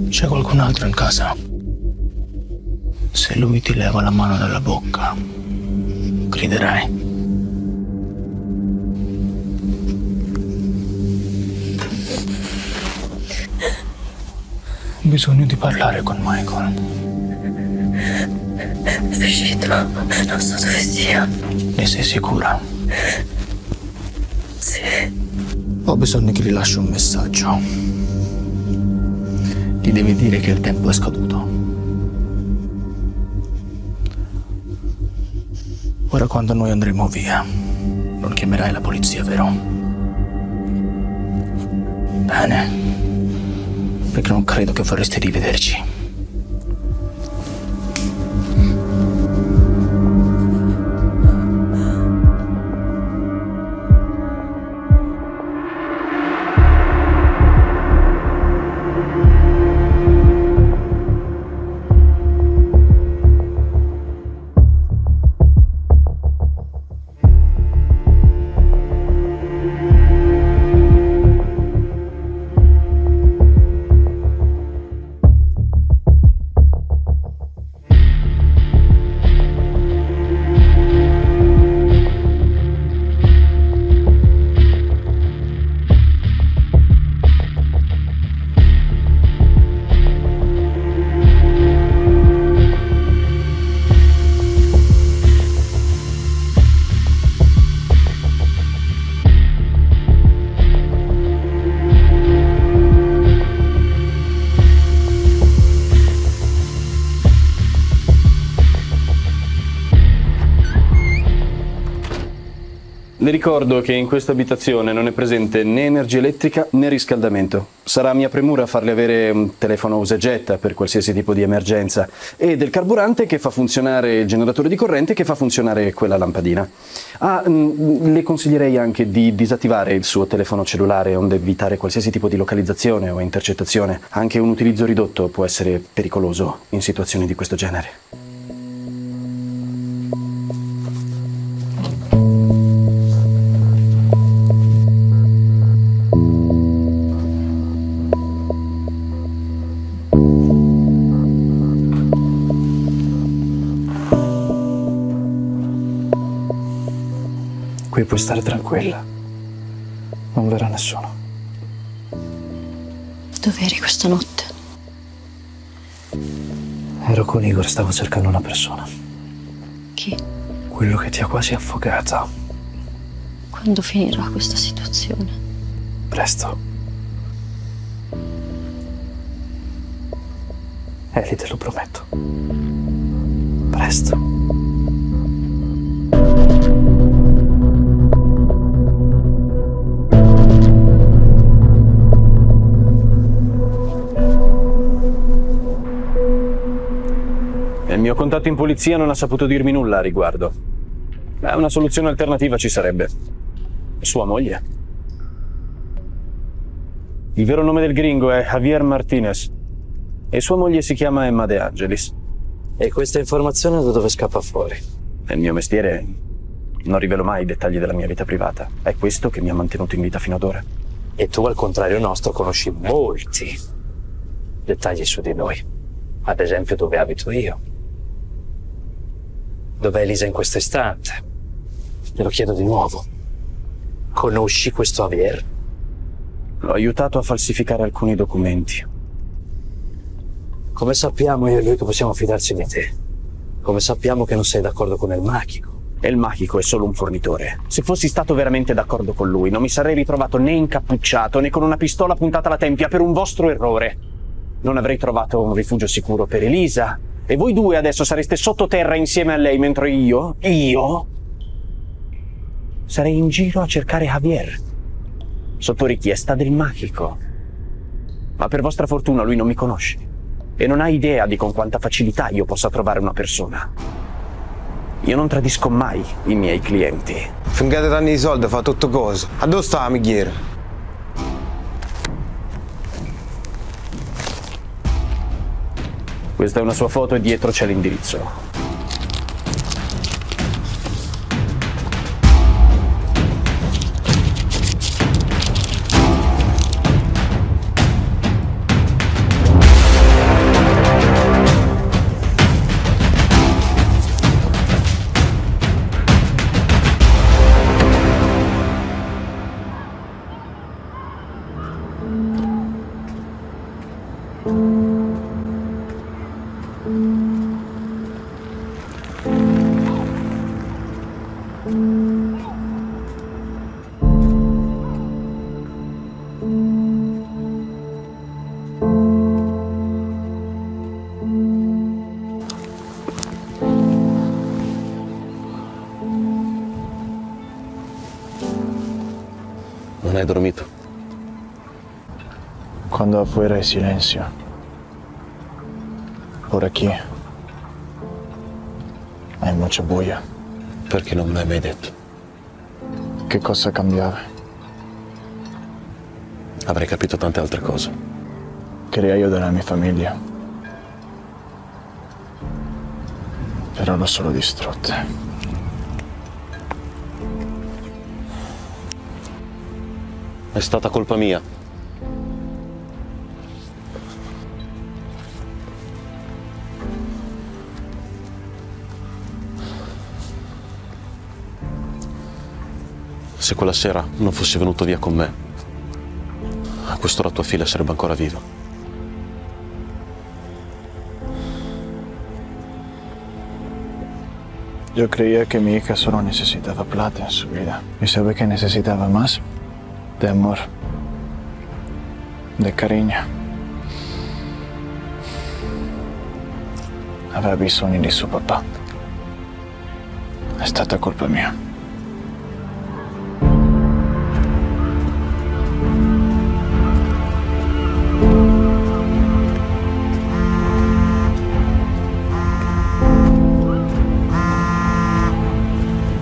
[SPEAKER 1] C'è qualcun altro in casa? Se lui ti leva la mano dalla bocca, griderai. Ho bisogno di parlare con Michael.
[SPEAKER 2] È uscito, non so dove sia.
[SPEAKER 1] Ne sei sicura?
[SPEAKER 2] Sì.
[SPEAKER 1] Ho bisogno che gli lasci un messaggio. Gli devi dire che il tempo è scaduto. Ora quando noi andremo via, non chiamerai la polizia, vero? Bene. Perché non credo che vorresti rivederci.
[SPEAKER 7] Le ricordo che in questa abitazione non è presente né energia elettrica né riscaldamento. Sarà mia premura farle avere un telefono usa e getta per qualsiasi tipo di emergenza e del carburante che fa funzionare il generatore di corrente che fa funzionare quella lampadina. Le consiglierei anche di disattivare il suo telefono cellulare onde evitare qualsiasi tipo di localizzazione o intercettazione. Anche un utilizzo ridotto può essere pericoloso in situazioni di questo genere.
[SPEAKER 1] Qui puoi stare tranquilla. Non verrà nessuno.
[SPEAKER 2] Dove eri questa notte?
[SPEAKER 1] Ero con Igor, stavo cercando una persona.
[SPEAKER 2] Chi?
[SPEAKER 1] Quello che ti ha quasi affogata.
[SPEAKER 2] Quando finirà questa situazione?
[SPEAKER 1] Presto. Eli, te lo prometto. Presto.
[SPEAKER 7] mio contatto in polizia non ha saputo dirmi nulla a riguardo. Beh, una soluzione alternativa ci sarebbe. Sua moglie. Il vero nome del gringo è Javier Martinez e sua moglie si chiama Emma De Angelis.
[SPEAKER 3] E questa informazione da dove scappa fuori?
[SPEAKER 7] Nel mio mestiere non rivelo mai i dettagli della mia vita privata. È questo che mi ha mantenuto in vita fino ad ora.
[SPEAKER 3] E tu, al contrario nostro, conosci molti dettagli su di noi. Ad esempio, dove abito io. Dov'è Elisa in questo istante? Te lo chiedo di nuovo. Conosci questo Javier?
[SPEAKER 7] L'ho aiutato a falsificare alcuni documenti.
[SPEAKER 3] Come sappiamo io e lui che possiamo fidarci di te? Come sappiamo che non sei d'accordo con il Machico?
[SPEAKER 7] E il Machico è solo un fornitore. Se fossi stato veramente d'accordo con lui, non mi sarei ritrovato né incappucciato né con una pistola puntata alla tempia per un vostro errore. Non avrei trovato un rifugio sicuro per Elisa. E voi due adesso sareste sottoterra insieme a lei, mentre io sarei in giro a cercare Javier, sotto richiesta del Machico. Ma per vostra fortuna lui non mi conosce e non ha idea di con quanta facilità io possa trovare una persona. Io non tradisco mai i miei clienti.
[SPEAKER 1] Finché ti danno i soldi fa tutto cosa. A dove sta la mighiera?
[SPEAKER 7] Questa è una sua foto e dietro c'è l'indirizzo.
[SPEAKER 4] Non hai dormito?
[SPEAKER 8] Quando afuera hay silencio. Por aquí hay mucha buia.
[SPEAKER 4] Perché non me l'hai mai detto?
[SPEAKER 8] Che cosa cambiava?
[SPEAKER 4] Avrei capito tante altre cose.
[SPEAKER 8] Quería ayudar a mi famiglia. Però l'ho solo distrutta.
[SPEAKER 4] È stata colpa mia. Se quella sera non fossi venuto via con me, a quest'ora tua figlia sarebbe ancora viva.
[SPEAKER 8] Yo creía que mi hija solo necesitaba plata en su vida. ¿Y sabe que necesitaba más? De amor, de cariño. Aveva bisogno di suo papà. È stata colpa mia.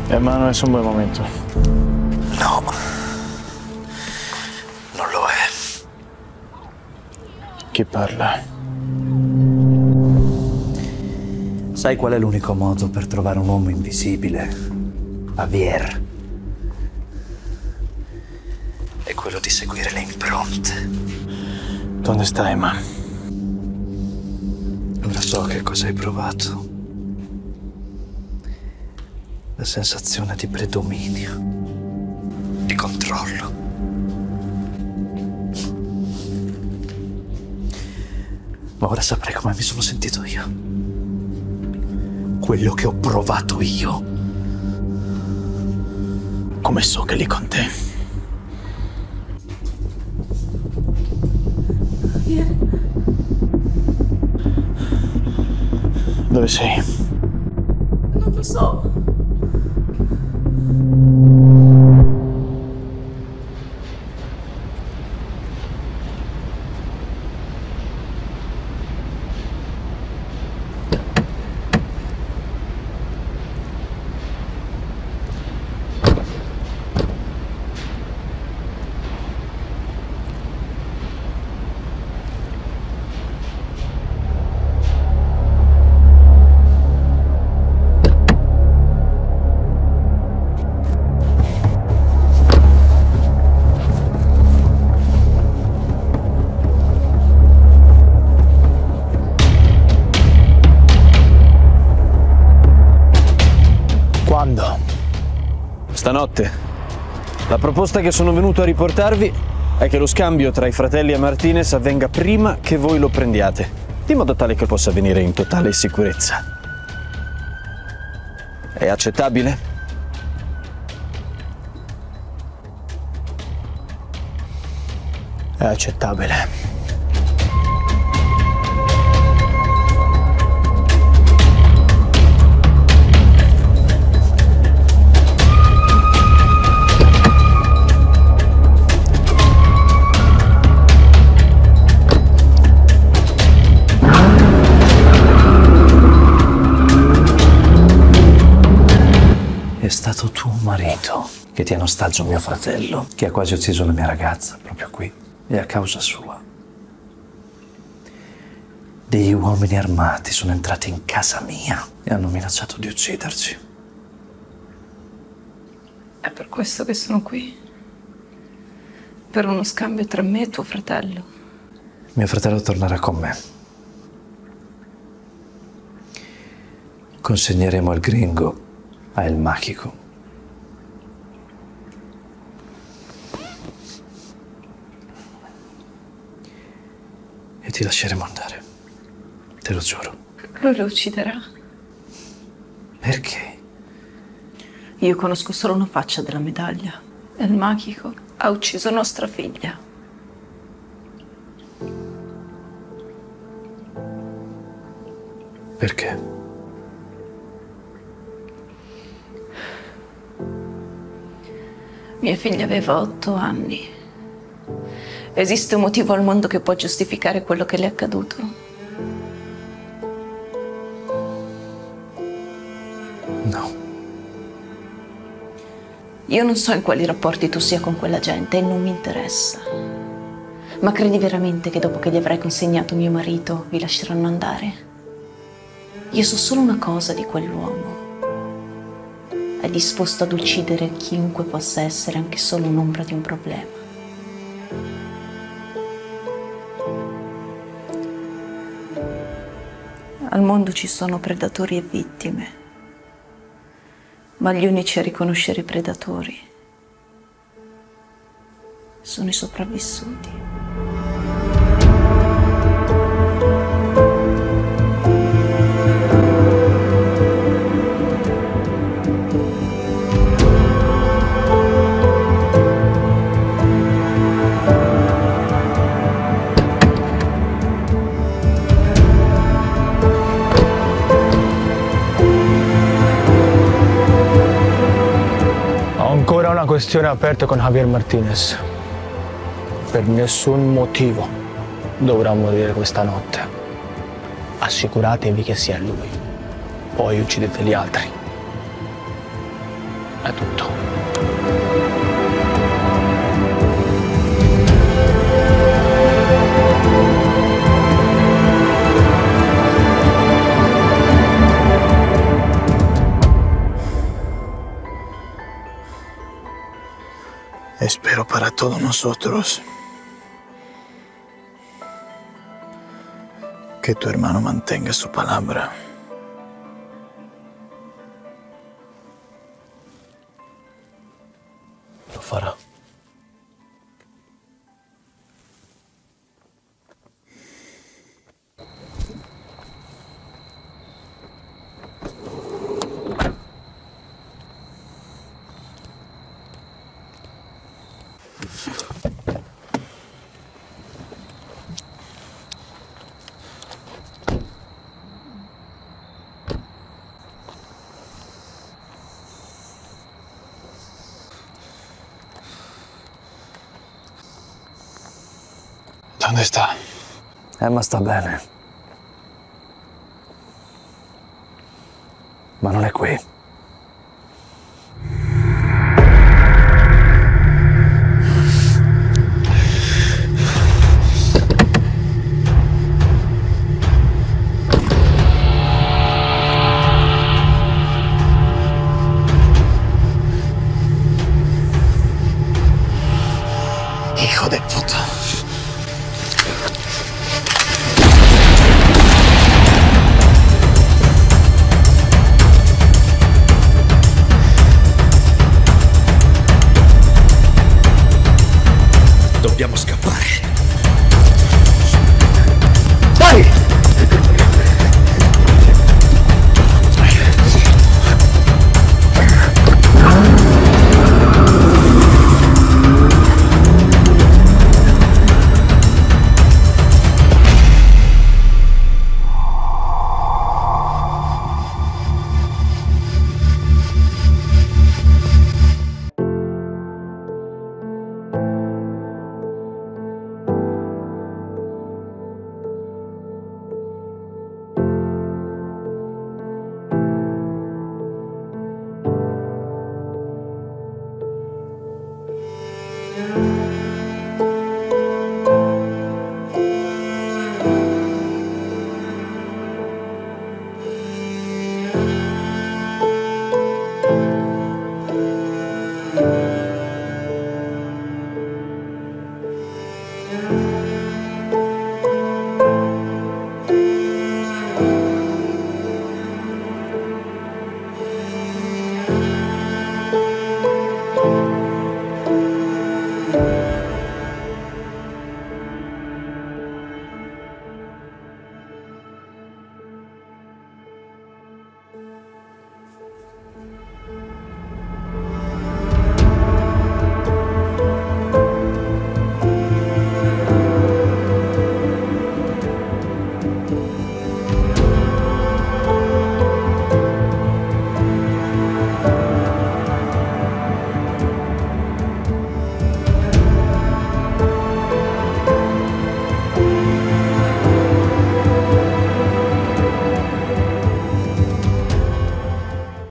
[SPEAKER 8] Hermano, es un buen momento.
[SPEAKER 3] No. Non lo è.
[SPEAKER 8] Chi parla?
[SPEAKER 3] Sai qual è l'unico modo per trovare un uomo invisibile? Javier. È quello di seguire le impronte.
[SPEAKER 8] Dove sta Emma?
[SPEAKER 3] Ora so che cosa hai provato. La sensazione di predominio, di controllo. Ma ora saprai come mi sono sentito io. Quello che ho provato io.
[SPEAKER 8] Come so che lì con te. Dove sei?
[SPEAKER 11] Non lo so.
[SPEAKER 12] Quando?
[SPEAKER 7] Stanotte. La proposta che sono venuto a riportarvi è che lo scambio tra i fratelli e Martinez avvenga prima che voi lo prendiate, in modo tale che possa avvenire in totale sicurezza. È accettabile?
[SPEAKER 12] È accettabile.
[SPEAKER 3] È stato tuo marito che tiene ostaggio mio fratello, che ha quasi ucciso la mia ragazza, proprio qui. E a causa sua. Degli uomini armati sono entrati in casa mia e hanno minacciato di ucciderci.
[SPEAKER 11] È per questo che sono qui. Per uno scambio tra me e tuo fratello.
[SPEAKER 3] Mio fratello tornerà con me. Consegneremo il gringo a El Mágico. E ti lasceremo andare. Te lo giuro.
[SPEAKER 11] Lui lo ucciderà.
[SPEAKER 3] Perché?
[SPEAKER 11] Io conosco solo una faccia della medaglia. El Mágico ha ucciso nostra figlia.
[SPEAKER 3] Perché?
[SPEAKER 11] Mia figlia aveva 8 anni. Esiste un motivo al mondo che può giustificare quello che le è accaduto?
[SPEAKER 3] No.
[SPEAKER 11] Io non so in quali rapporti tu sia con quella gente e non mi interessa. Ma credi veramente che dopo che gli avrai consegnato mio marito vi lasceranno andare? Io so solo una cosa di quell'uomo. È disposto ad uccidere chiunque possa essere anche solo un'ombra di un problema. Al mondo ci sono predatori e vittime, ma gli unici a riconoscere i predatori sono i sopravvissuti.
[SPEAKER 12] Ancora una questione aperta con Javier Martinez. Per nessun motivo dovrà morire questa notte. Assicuratevi che sia lui. Poi uccidete gli altri. È tutto.
[SPEAKER 8] Espero para todos nosotros que tu hermano mantenga su palabra.
[SPEAKER 3] Lo farà.
[SPEAKER 8] Dove sta?
[SPEAKER 3] Ma sta bene. Ma non è qui.